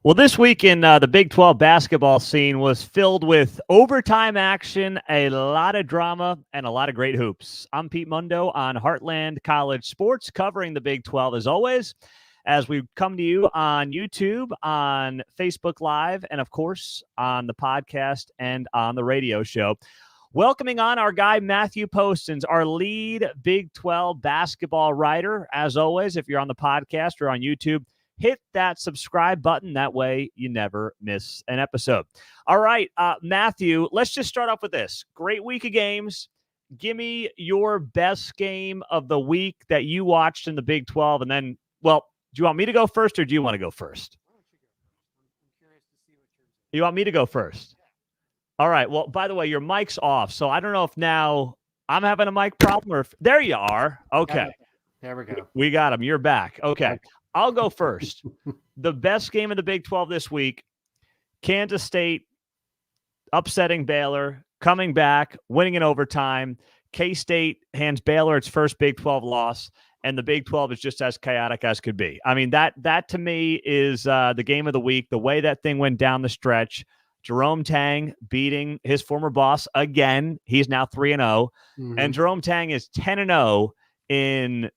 Well, this week in the Big 12 basketball scene was filled with overtime action, a lot of drama, and a lot of great hoops. I'm Pete Mundo on Heartland College Sports, covering the Big 12 as always, as we come to you on YouTube, on Facebook Live, and of course on the podcast and on the radio show. Welcoming on our guy, Matthew Postins, our lead Big 12 basketball writer. As always, if you're on the podcast or on YouTube, hit that subscribe button. That way you never miss an episode. All right, Matthew, let's just start off with this. Great week of games. Give me your best game of the week that you watched in the Big 12. And then, well, do you want me to go first or do you want to go first? You want me to go first? All right. Well, by the way, your mic's off. So I don't know if now I'm having a mic problem or if there you are. Okay. There we go. We got him. You're back. Okay. I'll go first. The best game of the Big 12 this week, Kansas State upsetting Baylor, coming back, winning in overtime. K-State hands Baylor its first Big 12 loss, and the Big 12 is just as chaotic as could be. I mean, that to me is the game of the week, the way that thing went down the stretch. Jerome Tang beating his former boss again. He's now 3-0, and Jerome Tang is 10-0 in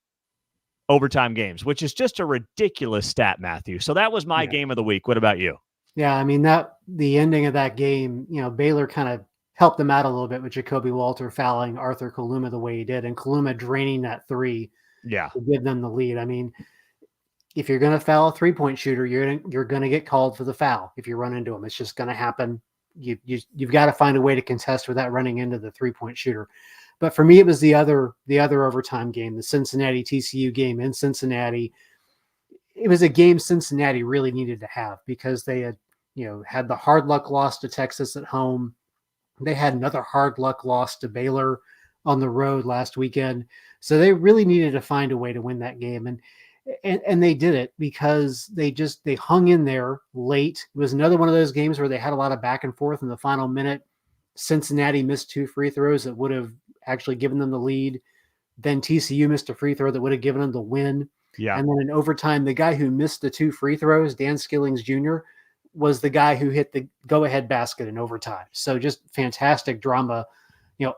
overtime games, which is just a ridiculous stat, Matthew. So that was my game of the week. What about you? Yeah, I mean, the ending of that game, Baylor kind of helped them out a little bit with Jacoby Walter fouling Arthur Kaluma the way he did, and Kaluma draining that three to give them the lead. I mean, if you're going to foul a three-point shooter, you're going to get called for the foul if you run into him. It's just going to happen. You've got to find a way to contest without running into the three-point shooter. But for me, it was the other overtime game, the Cincinnati TCU game in Cincinnati. It was a game Cincinnati really needed to have because they had, had the hard luck loss to Texas at home. They had another hard luck loss to Baylor on the road last weekend. So they really needed to find a way to win that game. And they did it because they hung in there late. It was another one of those games where they had a lot of back and forth in the final minute. Cincinnati missed 2 free throws that would have actually given them the lead. Then TCU missed a free throw that would have given them the win. Yeah. And then in overtime, the guy who missed the 2 free throws, Dan Skillings Jr., was the guy who hit the go-ahead basket in overtime. So just fantastic drama,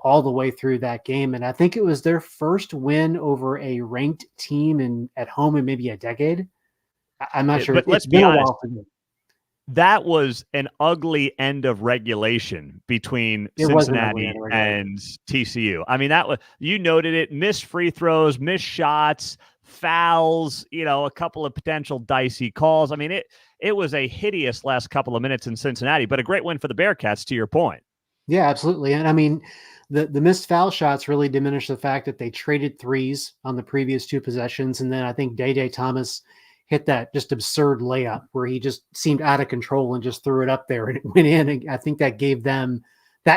all the way through that game. And I think it was their first win over a ranked team at home in maybe a decade. I'm not sure. But let's be honest. That was an ugly end of regulation between Cincinnati and TCU. I mean, you noted it, missed free throws, missed shots, fouls, a couple of potential dicey calls. I mean, it was a hideous last couple of minutes in Cincinnati, but a great win for the Bearcats, to your point. Yeah, absolutely. And I mean, the missed foul shots really diminished the fact that they traded threes on the previous 2 possessions. And then I think Day Thomas hit that just absurd layup where he just seemed out of control and just threw it up there and it went in. And I think that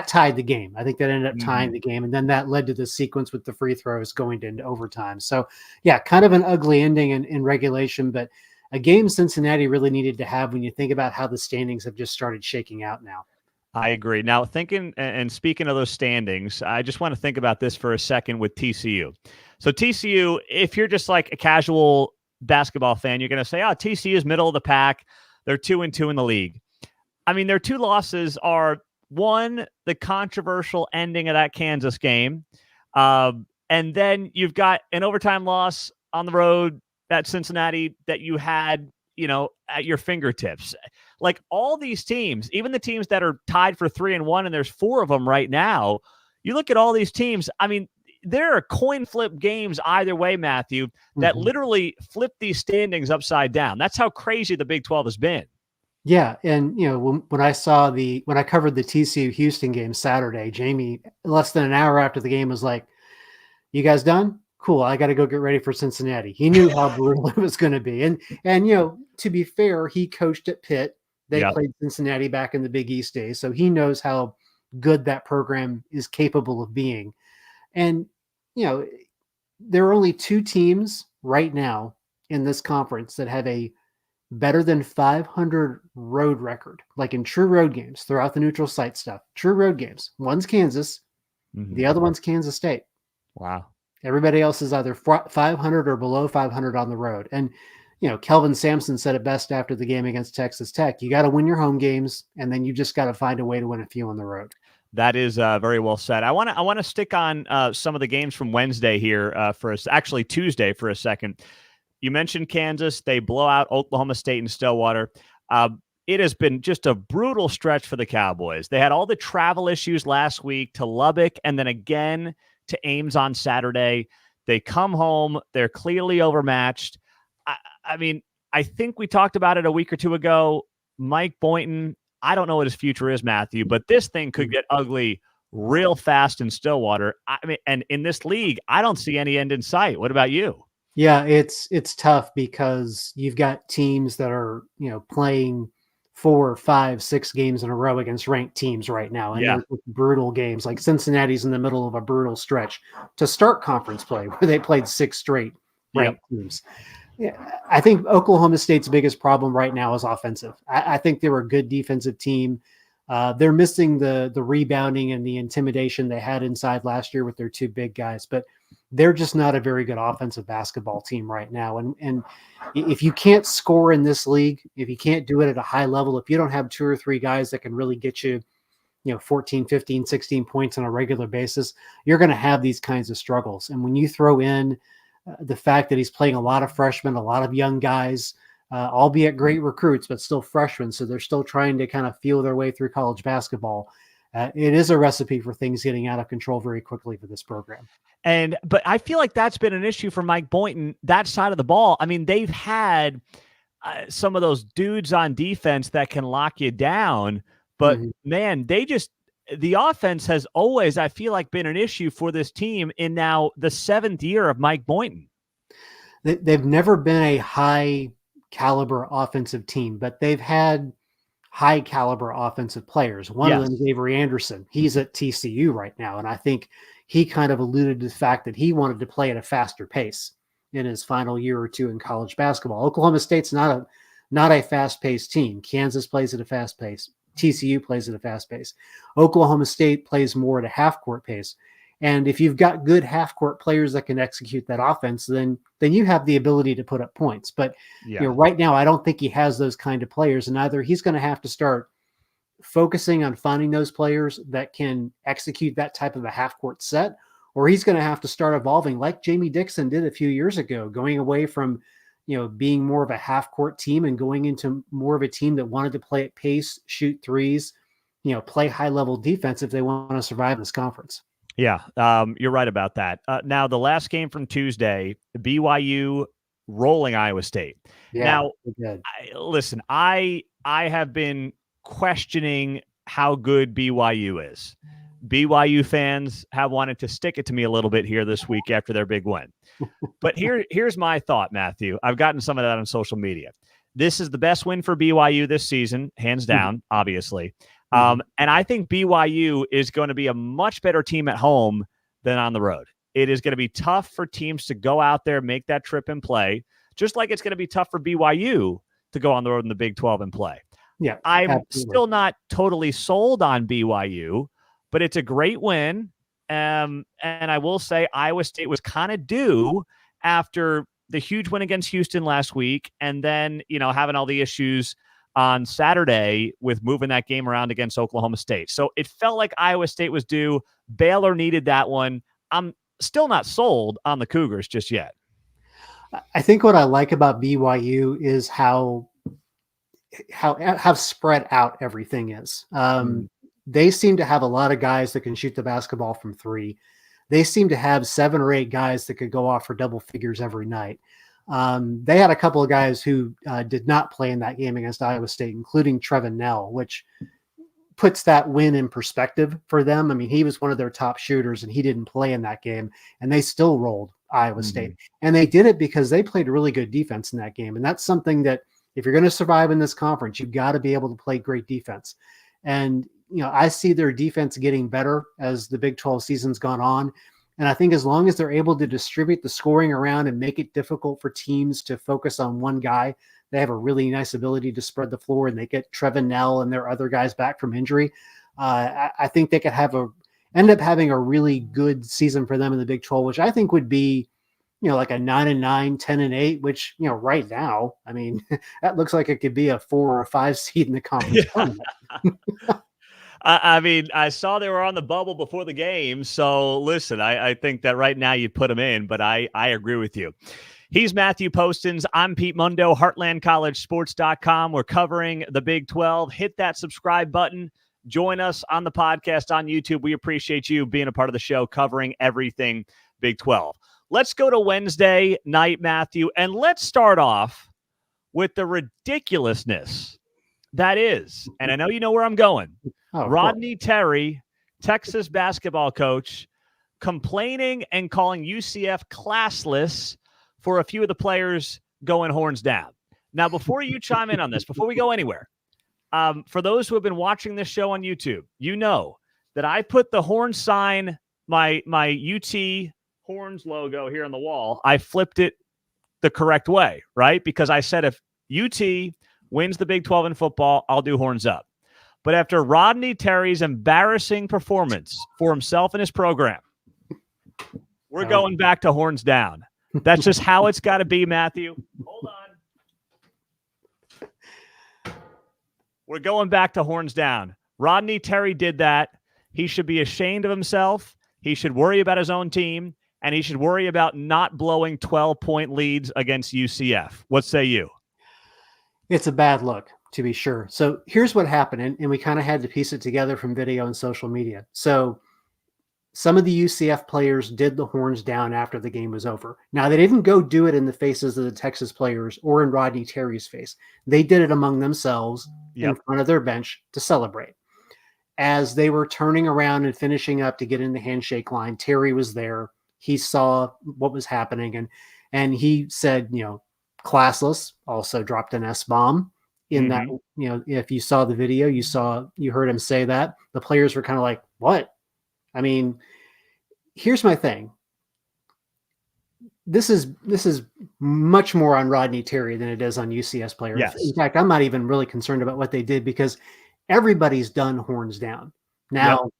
tied the game. I think that ended up tying the game. And then that led to the sequence with the free throws going into overtime. So yeah, kind of an ugly ending in regulation, but a game Cincinnati really needed to have when you think about how the standings have just started shaking out now. I agree. Now, thinking and speaking of those standings, I just want to think about this for a second with TCU. So TCU, if you're just like a casual basketball fan, you're going to say, TCU is middle of the pack. They're 2-2 in the league. I mean, their 2 losses are, one, the controversial ending of that Kansas game. And then you've got an overtime loss on the road at Cincinnati that you had, at your fingertips. Like all these teams, even the teams that are tied for 3-1, and there's 4 of them right now, you look at all these teams, I mean, there are coin flip games either way, Matthew, that literally flip these standings upside down. That's how crazy the Big 12 has been. Yeah. And, when I covered the TCU Houston game Saturday, Jamie, less than an hour after the game, was like, "You guys done? Cool. I got to go get ready for Cincinnati." He knew how brutal it was going to be. And, to be fair, he coached at Pitt. They played Cincinnati back in the Big East days. So he knows how good that program is capable of being. And, there are only 2 teams right now in this conference that have a better than 500 road record, like in true road games throughout the neutral site stuff, true road games. One's Kansas. The other one's Kansas State. Wow. Everybody else is either 500 or below 500 on the road. And, Kelvin Sampson said it best after the game against Texas Tech. You got to win your home games, and then you just got to find a way to win a few on the road. That is very well said. I want to stick on some of the games from Wednesday here actually Tuesday for a second. You mentioned Kansas. They blow out Oklahoma State in Stillwater. It has been just a brutal stretch for the Cowboys. They had all the travel issues last week to Lubbock and then again to Ames on Saturday. They come home. They're clearly overmatched. I mean, I think we talked about it a week or two ago. Mike Boynton, I don't know what his future is, Matthew, but this thing could get ugly real fast in Stillwater. I mean, and in this league, I don't see any end in sight. What about you? Yeah, it's tough because you've got teams that are, playing 4, 5, 6 games in a row against ranked teams right now. And they're brutal games. Like Cincinnati's in the middle of a brutal stretch to start conference play where they played 6 straight ranked teams. Yeah, I think Oklahoma State's biggest problem right now is offensive. I think they were a good defensive team. They're missing the rebounding and the intimidation they had inside last year with their 2 big guys, but they're just not a very good offensive basketball team right now. And if you can't score in this league, if you can't do it at a high level, if you don't have 2 or 3 guys that can really get you, 14, 15, 16 points on a regular basis, you're going to have these kinds of struggles. And when you throw in the fact that he's playing a lot of freshmen, a lot of young guys, albeit great recruits, but still freshmen. So they're still trying to kind of feel their way through college basketball. It is a recipe for things getting out of control very quickly for this program. But I feel like that's been an issue for Mike Boynton, that side of the ball. I mean, they've had some of those dudes on defense that can lock you down, but man, the offense has always, I feel like, been an issue for this team in now the 7th year of Mike Boynton. They've never been a high caliber offensive team, but they've had high caliber offensive players. One of them is Avery Anderson. He's at TCU right now. And I think he kind of alluded to the fact that he wanted to play at a faster pace in his final year or 2 in college basketball. Oklahoma State's not a fast-paced team. Kansas plays at a fast pace. TCU plays at a fast pace. Oklahoma State plays more at a half-court pace. And if you've got good half-court players that can execute that offense, then you have the ability to put up points. But right now, I don't think he has those kind of players. And either he's going to have to start focusing on finding those players that can execute that type of a half-court set, or he's going to have to start evolving like Jamie Dixon did a few years ago, going away from being more of a half-court team and going into more of a team that wanted to play at pace, shoot threes, play high-level defense if they want to survive this conference. Yeah, you're right about that. Now, the last game from Tuesday, BYU rolling Iowa State. Yeah, now, listen, I have been questioning how good BYU is. BYU fans have wanted to stick it to me a little bit here this week after their big win. But here's my thought, Matthew. I've gotten some of that on social media. This is the best win for BYU this season, hands down, obviously. And I think BYU is going to be a much better team at home than on the road. It is going to be tough for teams to go out there, make that trip and play, just like it's going to be tough for BYU to go on the road in the Big 12 and play. Yeah, I'm still not totally sold on BYU, but it's a great win. And I will say Iowa State was kind of due after the huge win against Houston last week. And then, having all the issues on Saturday with moving that game around against Oklahoma State. So it felt like Iowa State was due. Baylor needed that one. I'm still not sold on the Cougars just yet. I think what I like about BYU is how spread out everything is. They seem to have a lot of guys that can shoot the basketball from 3. They seem to have 7 or 8 guys that could go off for double figures every night. They had a couple of guys who did not play in that game against Iowa State, including Trevin Nell, which puts that win in perspective for them. I mean, he was one of their top shooters and he didn't play in that game, and they still rolled Iowa State. And they did it because they played really good defense in that game. And that's something that if you're going to survive in this conference, you've got to be able to play great defense. And, I see their defense getting better as the Big 12 season's gone on. And I think as long as they're able to distribute the scoring around and make it difficult for teams to focus on one guy, they have a really nice ability to spread the floor, and they get Trevin Nell and their other guys back from injury. I think they could end up having a really good season for them in the Big 12, which I think would be like a 9-9, 10-8, which, right now, I mean, that looks like it could be a 4 or 5 seed in the conference tournament. I mean, I saw they were on the bubble before the game. So listen, I think that right now you'd put them in, but I agree with you. He's Matthew Postins. I'm Pete Mundo, HeartlandCollegeSports.com. We're covering the Big 12. Hit that subscribe button. Join us on the podcast on YouTube. We appreciate you being a part of the show, covering everything Big 12. Let's go to Wednesday night, Matthew, and let's start off with the ridiculousness that is, and I know you know where I'm going, Rodney Terry, Texas basketball coach, complaining and calling UCF classless for a few of the players going horns down. Now, before you chime in on this, before we go anywhere, for those who have been watching this show on YouTube, you know that I put the horn sign, my UT horns logo here on the wall. I flipped it the correct way, right? Because I said if UT wins the Big 12 in football, I'll do horns up. But after Rodney Terry's embarrassing performance for himself and his program, we're going back to horns down. That's just how it's got to be, Matthew. Hold on. We're going back to horns down. Rodney Terry did that. He should be ashamed of himself. He should worry about his own team, and he should worry about not blowing 12-point leads against UCF. What say you? It's a bad look, to be sure. So here's what happened, and we kind of had to piece it together from video and social media. So some of the UCF players did the horns down after the game was over. Now, they didn't go do it in the faces of the Texas players or in Rodney Terry's face. They did it among themselves in front of their bench to celebrate. As they were turning around and finishing up to get in the handshake line, Terry was there. He saw what was happening, and he said, classless, also dropped an S-bomb in that, if you saw the video, you heard him say that. The players were kind of like, what? I mean, here's my thing. This is much more on Rodney Terry than it is on UCS players. Yes. In fact, I'm not even really concerned about what they did because everybody's done horns down. Now,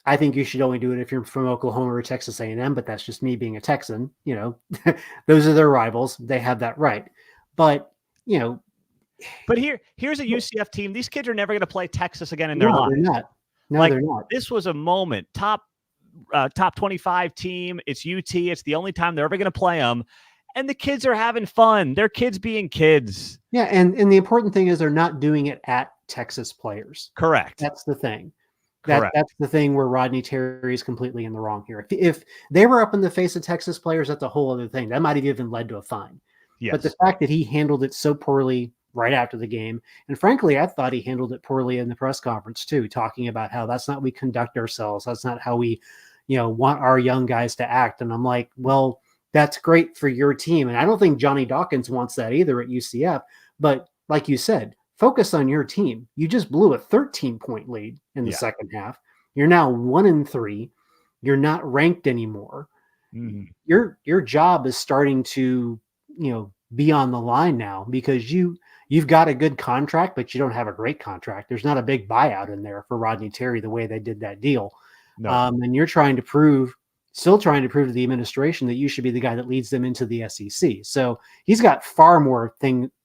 I think you should only do it if you're from Oklahoma or Texas A&M, but that's just me being a Texan. Those are their rivals. They have that right. But, But here's a UCF team. These kids are never going to play Texas again in their lives. They're not. No, they're not. This was a moment. Top 25 team. It's UT. It's the only time they're ever going to play them. And the kids are having fun. They're kids being kids. Yeah, and the important thing is they're not doing it at Texas players. Correct. That's the thing. That's the thing where Rodney Terry is completely in the wrong here. If they were up in the face of Texas players, that's a whole other thing. That might have even led to a fine. Yes. But the fact that he handled it so poorly right after the game, and frankly, I thought he handled it poorly in the press conference too, talking about how that's not how we conduct ourselves. That's not how we, want our young guys to act. And I'm like, well, that's great for your team. And I don't think Johnny Dawkins wants that either at UCF. But like you said, focus on your team. You just blew a 13-point lead in the second half. You're now 1-3. You're not ranked anymore. Mm-hmm. Your job is starting to, be on the line now because you've got a good contract, but you don't have a great contract. There's not a big buyout in there for Rodney Terry the way they did that deal. No. And you're still trying to prove to the administration that you should be the guy that leads them into the SEC. So he's got far more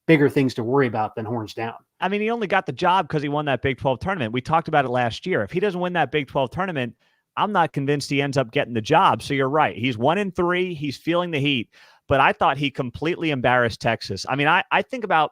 bigger things to worry about than horns down. I mean, he only got the job because he won that Big 12 tournament. We talked about it last year. If he doesn't win that Big 12 tournament, I'm not convinced he ends up getting the job. So you're right. He's 1-3. He's feeling the heat. But I thought he completely embarrassed Texas. I mean, I think about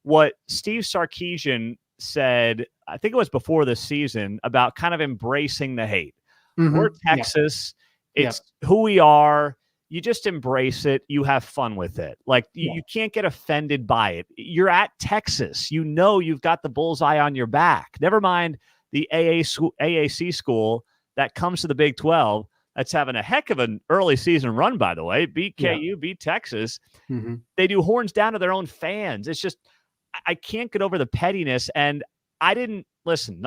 what Steve Sarkisian said, I think it was before the season, about kind of embracing the hate. Mm-hmm. We're Texas. Yeah. It's who we are. You just embrace it. You have fun with it. You can't get offended by it. You're at Texas. You've got the bullseye on your back. Never mind the AAC school that comes to the Big 12 that's having a heck of an early season run, by the way. Beat KU, beat Texas. Mm-hmm. They do horns down to their own fans. It's just, I can't get over the pettiness. And none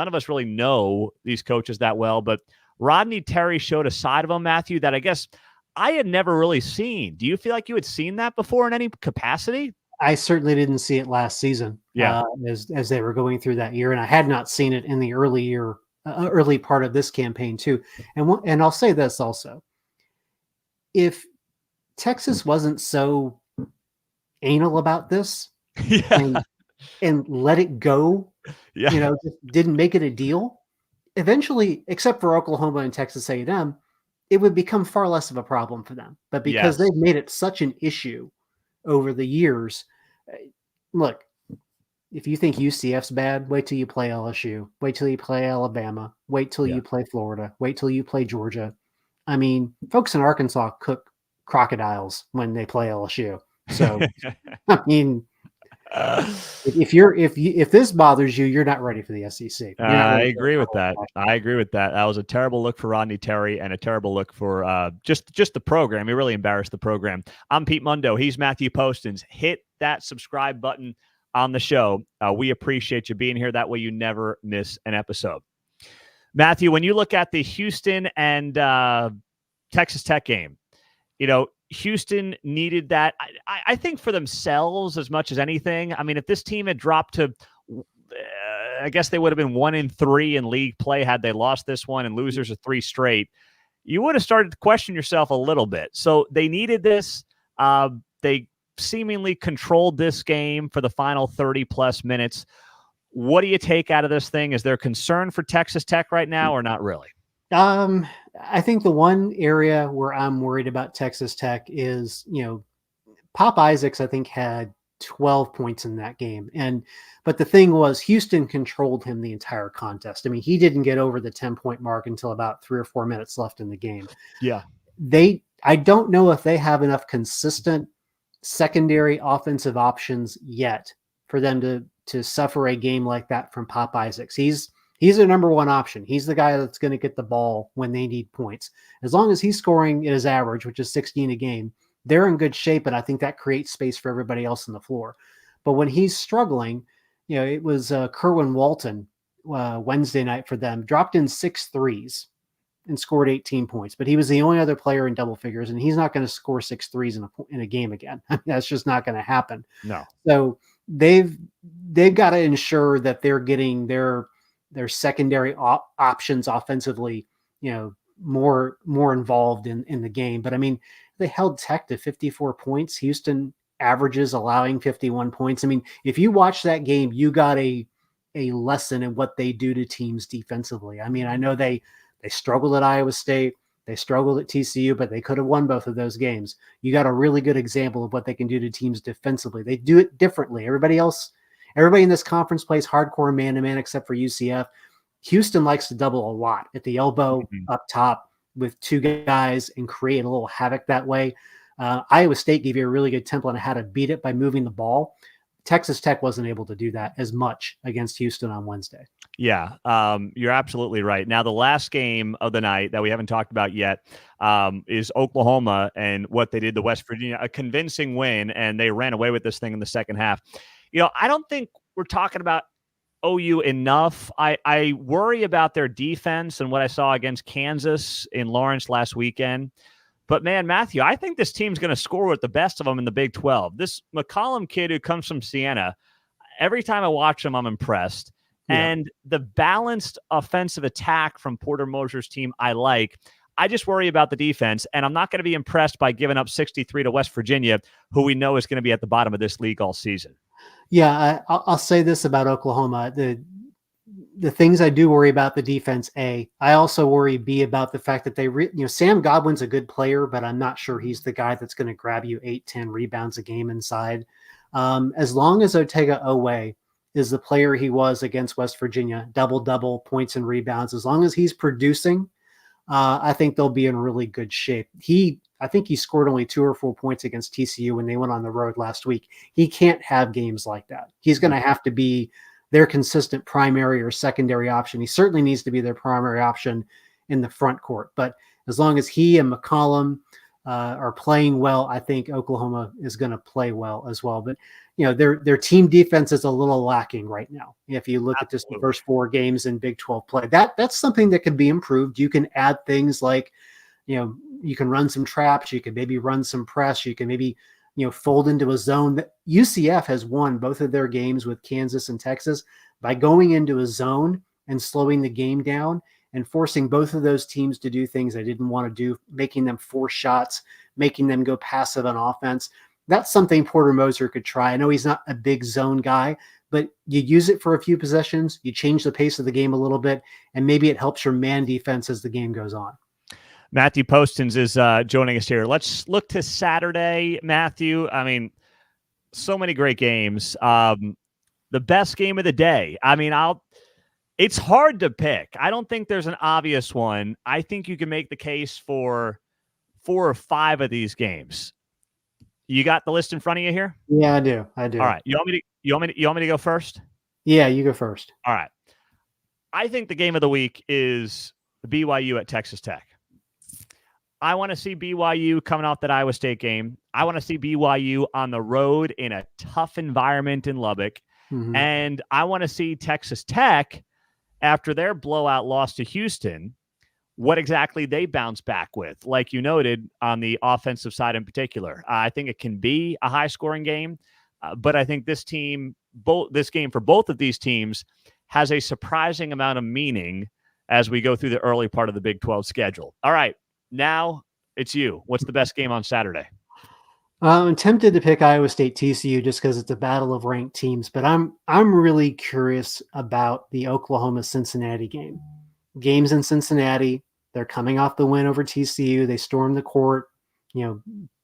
of us really know these coaches that well, but Rodney Terry showed a side of him, Matthew, that I guess I had never really seen. Do you feel like you had seen that before in any capacity? I certainly didn't see it last season. As they were going through that year, and I had not seen it in the early part of this campaign too. And I'll say this also: if Texas wasn't so anal about this and let it go, just didn't make it a deal. Eventually, except for Oklahoma and Texas A&M, it would become far less of a problem for them. But because they've made it such an issue over the years, look, if you think UCF's bad, wait till you play LSU. Wait till you play Alabama. Wait till you play Florida. Wait till you play Georgia. I mean, folks in Arkansas cook crocodiles when they play LSU. So, I mean, if this bothers you, you're not ready for the SEC. I agree with that. That was a terrible look for Rodney Terry and a terrible look for just the program. He really embarrassed the program. I'm Pete Mundo. He's Matthew Postins. Hit that subscribe button on the show. We appreciate you being here. That way you never miss an episode. Matthew, when you look at the Houston and Texas Tech game, Houston needed that, I think, for themselves as much as anything. I mean, if this team had dropped to, I guess they would have been 1-3 in league play had they lost this one and losers of 3 straight, you would have started to question yourself a little bit. So they needed this. They seemingly controlled this game for the final 30-plus minutes. What do you take out of this thing? Is there concern for Texas Tech right now or not really? I think the one area where I'm worried about Texas Tech is, Pop Isaacs, I think, had 12 points in that game. But the thing was, Houston controlled him the entire contest. I mean, he didn't get over the 10-point mark until about 3 or 4 minutes left in the game. Yeah. I don't know if they have enough consistent secondary offensive options yet for them to suffer a game like that from Pop Isaacs. He's their number one option. He's the guy that's going to get the ball when they need points. As long as he's scoring at his average, which is 16 a game, they're in good shape, and I think that creates space for everybody else on the floor. But when he's struggling, it was Kerwin Walton Wednesday night for them, dropped in 6 threes and scored 18 points. But he was the only other player in double figures, and he's not going to score 6 threes in a game again. That's just not going to happen. No. So they've got to ensure that they're getting their secondary options offensively, more involved in the game. But I mean, they held Tech to 54 points. Houston averages allowing 51 points. I mean, if you watch that game, you got a lesson in what they do to teams defensively. I mean, I know they struggled at Iowa State. They struggled at TCU, but they could have won both of those games. You got a really good example of what they can do to teams defensively. They do it differently. Everybody in this conference plays hardcore man-to-man except for UCF. Houston likes to double a lot at the elbow, up top with 2 guys and create a little havoc that way. Iowa State gave you a really good template on how to beat it by moving the ball. Texas Tech wasn't able to do that as much against Houston on Wednesday. Yeah, you're absolutely right. Now, the last game of the night that we haven't talked about yet is Oklahoma and what they did to West Virginia, a convincing win, and they ran away with this thing in the second half. I don't think we're talking about OU enough. I worry about their defense and what I saw against Kansas in Lawrence last weekend. But, man, Matthew, I think this team's going to score with the best of them in the Big 12. This McCollum kid who comes from Siena, every time I watch him, I'm impressed. Yeah. And the balanced offensive attack from Porter Moser's team, I like. I just worry about the defense, and I'm not going to be impressed by giving up 63 to West Virginia, who we know is going to be at the bottom of this league all season. Yeah, I'll say this about Oklahoma. The things I do worry about the defense, A. I also worry, B, about the fact that Sam Godwin's a good player, but I'm not sure he's the guy that's going to grab you 8-10 rebounds a game inside. As long as Otega Owe is the player he was against West Virginia, double points and rebounds, as long as he's producing, I think they'll be in really good shape. I think he scored only 2 or 4 points against TCU when they went on the road last week. He can't have games like that. He's going to have to be their consistent primary or secondary option. He certainly needs to be their primary option in the front court. But as long as he and McCollum are playing well, I think Oklahoma is going to play well as well. But their team defense is a little lacking right now. If you look at just the first 4 games in Big 12 play, that's something that can be improved. You can add things like, you can run some traps. You can maybe run some press. You can maybe, fold into a zone. That UCF has won both of their games with Kansas and Texas by going into a zone and slowing the game down and forcing both of those teams to do things they didn't want to do, making them force shots, making them go passive on offense. That's something Porter Moser could try. I know he's not a big zone guy, but you use it for a few possessions, you change the pace of the game a little bit, and maybe it helps your man defense as the game goes on. Matthew Postins is joining us here. Let's look to Saturday, Matthew. I mean, so many great games. The best game of the day. I mean, it's hard to pick. I don't think there's an obvious one. I think you can make the case for 4 or 5 of these games. You got the list in front of you here? Yeah, I do. All right. You want me to go first? Yeah, you go first. All right. I think the game of the week is BYU at Texas Tech. I want to see BYU coming off that Iowa State game. I want to see BYU on the road in a tough environment in Lubbock. Mm-hmm. And I want to see Texas Tech, after their blowout loss to Houston, what exactly they bounce back with, like you noted, on the offensive side in particular. I think it can be a high-scoring game, but I think this game for both of these teams has a surprising amount of meaning as we go through the early part of the Big 12 schedule. All right. Now it's you. What's the best game on Saturday? I'm tempted to pick Iowa State TCU just because it's a battle of ranked teams, but I'm really curious about the Oklahoma-Cincinnati game. Games in Cincinnati, they're coming off the win over TCU. They stormed the court,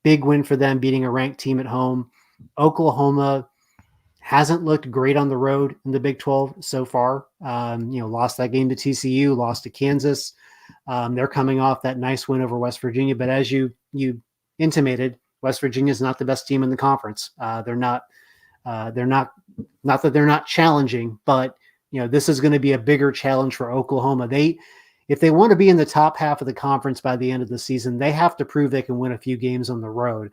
big win for them, beating a ranked team at home. Oklahoma hasn't looked great on the road in the Big 12 so far. Lost that game to TCU, lost to Kansas. They're coming off that nice win over West Virginia, but as you intimated, West Virginia is not the best team in the conference. They're not that they're not challenging, but this is going to be a bigger challenge for Oklahoma. If they want to be in the top half of the conference by the end of the season, they have to prove they can win a few games on the road.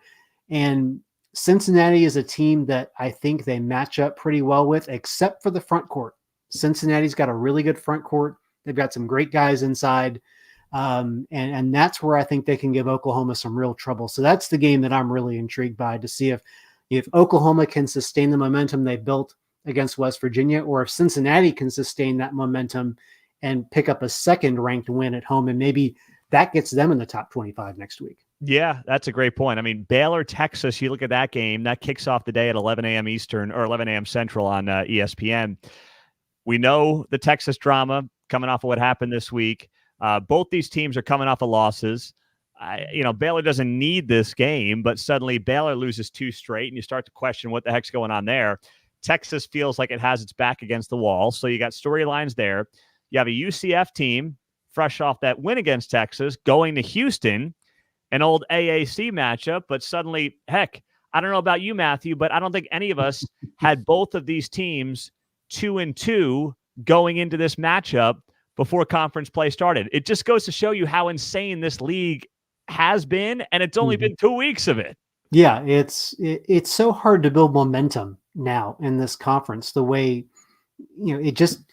And Cincinnati is a team that I think they match up pretty well with, except for the front court. Cincinnati's got a really good front court. They've got some great guys inside. And that's where I think they can give Oklahoma some real trouble. So that's the game that I'm really intrigued by, to see if Oklahoma can sustain the momentum they built against West Virginia, or if Cincinnati can sustain that momentum and pick up a second ranked win at home. And maybe that gets them in the top 25 next week. Yeah, that's a great point. I mean, Baylor, Texas, you look at that game, that kicks off the day at 11 a.m. Eastern or 11 a.m. Central on ESPN. We know the Texas drama coming off of what happened this week. Both these teams are coming off of losses. Baylor doesn't need this game, but suddenly Baylor loses 2 straight, and you start to question what the heck's going on there. Texas feels like it has its back against the wall, so you got storylines there. You have a UCF team fresh off that win against Texas going to Houston, an old AAC matchup, but suddenly, heck, I don't know about you, Matthew, but I don't think any of us had both of these teams 2-2 going into this matchup before conference play started. It just goes to show you how insane this league has been, and it's only been 2 weeks of it. Yeah, it's so hard to build momentum now in this conference. The way, it just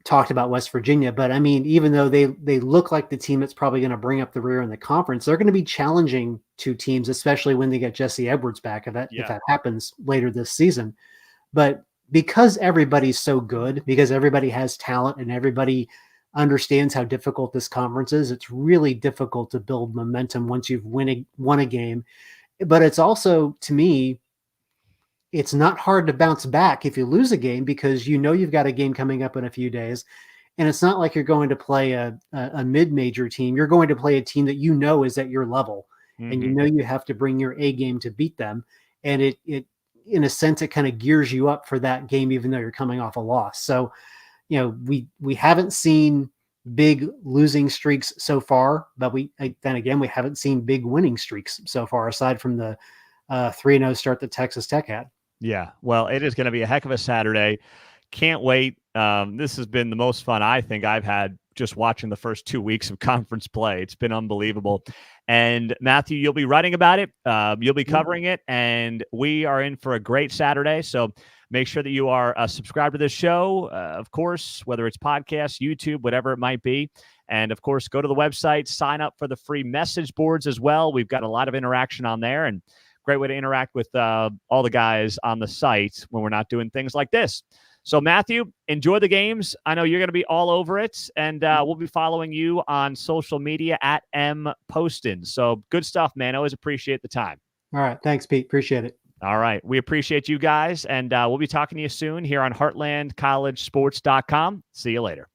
talked about West Virginia, but I mean, even though they look like the team that's probably going to bring up the rear in the conference, they're going to be challenging 2 teams, especially when they get Jesse Edwards back, if that happens later this season. But because everybody's so good, because everybody has talent and everybody understands how difficult this conference is, it's really difficult to build momentum once you've won a game. But it's also, to me, it's not hard to bounce back if you lose a game, because you've got a game coming up in a few days. And it's not like you're going to play a mid-major team. You're going to play a team that is at your level. Mm-hmm. And you have to bring your A game to beat them. And it in a sense, it kind of gears you up for that game, even though you're coming off a loss. So, we haven't seen big losing streaks so far, but we haven't seen big winning streaks so far, aside from the 3-0 start that Texas Tech had. Yeah, well, it is going to be a heck of a Saturday. Can't wait. This has been the most fun I think I've had just watching the first 2 weeks of conference play. It's been unbelievable. And Matthew, you'll be writing about it. You'll be covering it, and we are in for a great Saturday. So make sure that you are subscribed to this show, of course, whether it's podcast, YouTube, whatever it might be. And, of course, go to the website, sign up for the free message boards as well. We've got a lot of interaction on there, and great way to interact with all the guys on the site when we're not doing things like this. So, Matthew, enjoy the games. I know you're going to be all over it, and we'll be following you on social media at Postins. So, good stuff, man. Always appreciate the time. All right. Thanks, Pete. Appreciate it. All right. We appreciate you guys, and we'll be talking to you soon here on HeartlandCollegeSports.com. See you later.